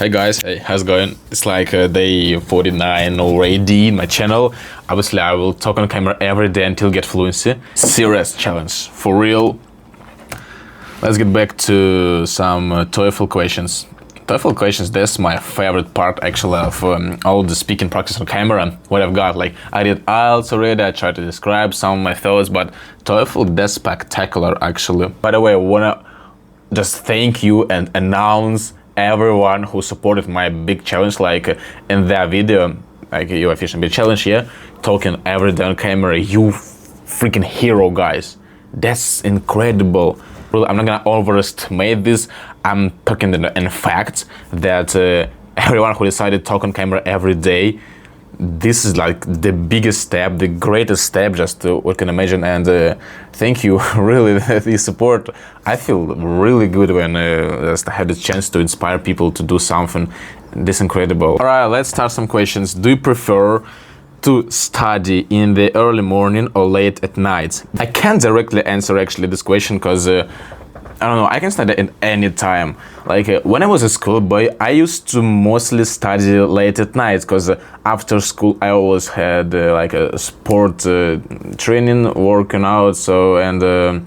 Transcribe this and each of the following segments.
Hey guys, hey, how's it going? It's like day 49 already in my channel. Obviously, I will talk on camera every day until get fluency. Serious challenge, for real. Let's get back to some TOEFL questions. TOEFL questions, that's my favorite part actually of all the speaking practice on camera. What I've got, like I did IELTS already, I tried to describe some of my thoughts, but TOEFL, that's spectacular actually. By the way, I wanna just thank you and announce everyone who supported my big challenge, like in that video, like your efficient big challenge, yeah, talking every day on camera. You freaking hero, guys. That's incredible. Really, I'm not gonna overestimate this. I'm talking in fact that everyone who decided to talk on camera every day, this is like the biggest step, the greatest step just what can imagine. And thank you, really, the support. I feel really good when just I had the chance to inspire people to do something this incredible. All right, let's start some questions. Do you prefer to study in the early morning or late at night? I can't directly answer actually this question because I don't know, I can study at any time. Like when I was a schoolboy, I used to mostly study late at night because after school I always had like a sport training, working out. So and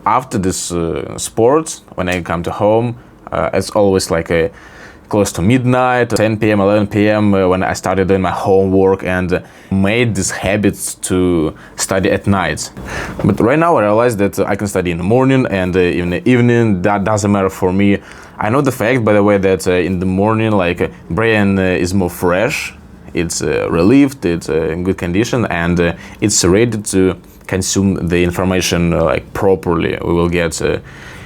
after this sport, when I come to home, it's always like close to midnight, 10 p.m., 11 p.m. When I started doing my homework and made these habits to study at night. But right now I realize that I can study in the morning and in the evening. That doesn't matter for me. I know the fact, by the way, that in the morning, like brain is more fresh, it's relieved, it's in good condition, and it's ready to consume the information like properly. We will get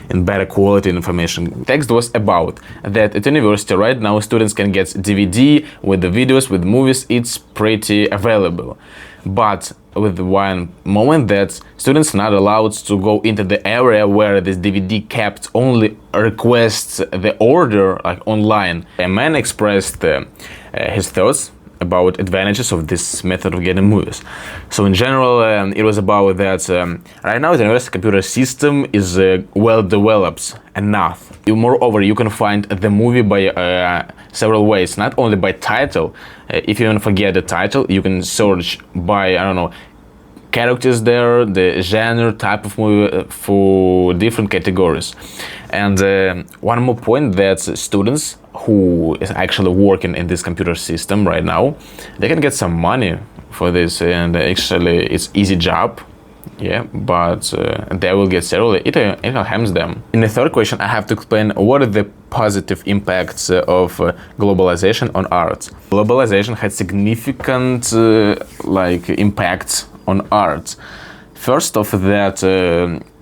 in better quality information. Text was about that at university right now students can get DVD with the videos, with movies, it's pretty available. But with one moment that students are not allowed to go into the area where this DVD kept, only requests the order like online. A man expressed his thoughts about advantages of this method of getting movies. So in general, it was about that right now the university computer system is well developed enough. Moreover, you can find the movie by several ways, not only by title. If you even forget the title, you can search by, I don't know, characters there, the genre, type of movie for different categories. And one more point, that students who is actually working in this computer system right now, they can get some money for this, and actually it's easy job, yeah, but they will get salary. It helps them. In the third question, I have to explain what are the positive impacts of globalization on art. Globalization had significant like impacts on art. First of that,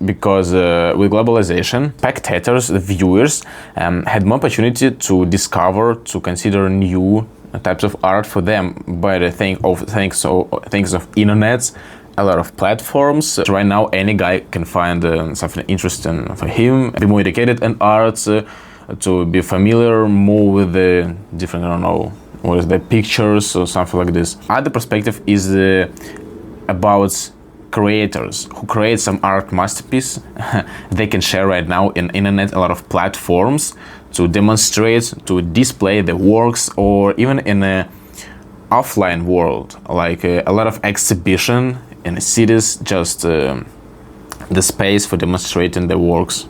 because with globalization, spectators, the viewers, had more opportunity to discover, to consider new types of art for them by the thanks of internet, a lot of platforms. Right now, any guy can find something interesting for him, be more educated in art, to be familiar more with the different, I don't know, with the pictures or something like this. Other perspective is about creators who create some art masterpiece. They can share right now in internet a lot of platforms to demonstrate, to display the works, or even in a offline world, like a lot of exhibition in cities, just the space for demonstrating the works.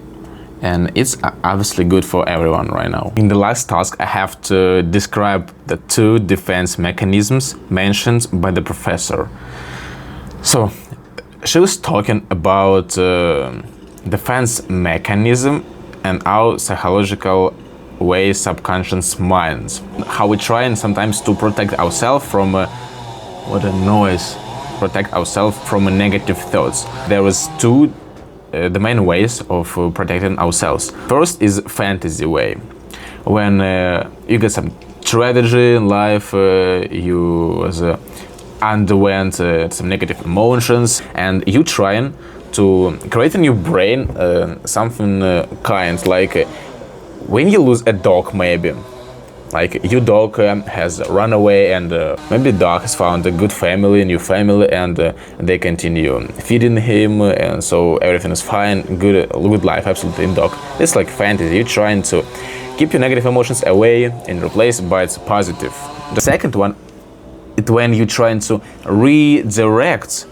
And it's obviously good for everyone right now. In the last task, I have to describe the two defense mechanisms mentioned by the professor. So she was talking about defense mechanism and our psychological way, subconscious minds, how we try and sometimes to protect ourselves from protect ourselves from negative thoughts. There was two the main ways of protecting ourselves. First is fantasy way. When you get some tragedy in life, you underwent some negative emotions, and you trying to create in your brain something kind like when you lose a dog, maybe Like your dog has run away, and maybe the dog has found a good family, new family, and they continue feeding him, and so everything is fine, good life, absolutely in dog. It's like fantasy. You're trying to keep your negative emotions away and replace it by its positive. The second one, it's when you're trying to redirect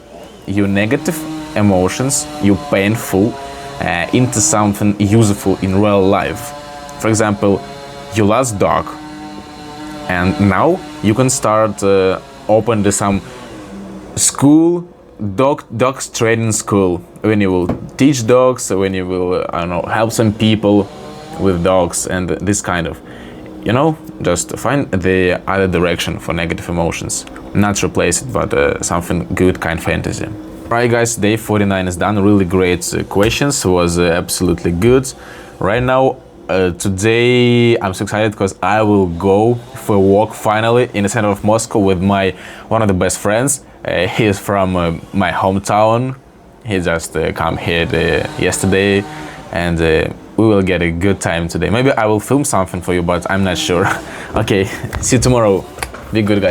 your negative emotions, your painful, into something useful in real life. For example, you lost dog, and now you can start open some school, dogs training school, when you will teach dogs, when you will I don't know, help some people with dogs, and this kind of, just find the other direction for negative emotions, not replace it, but something good, kind fantasy. Right guys, day 49 is done. Really great questions, was absolutely good. Right now, today I'm so excited because I will go for a walk finally in the center of Moscow with one of the best friends. He is from my hometown. He just come here yesterday, and we will get a good time today. Maybe I will film something for you, but I'm not sure. Okay, see you tomorrow. Be good, guys.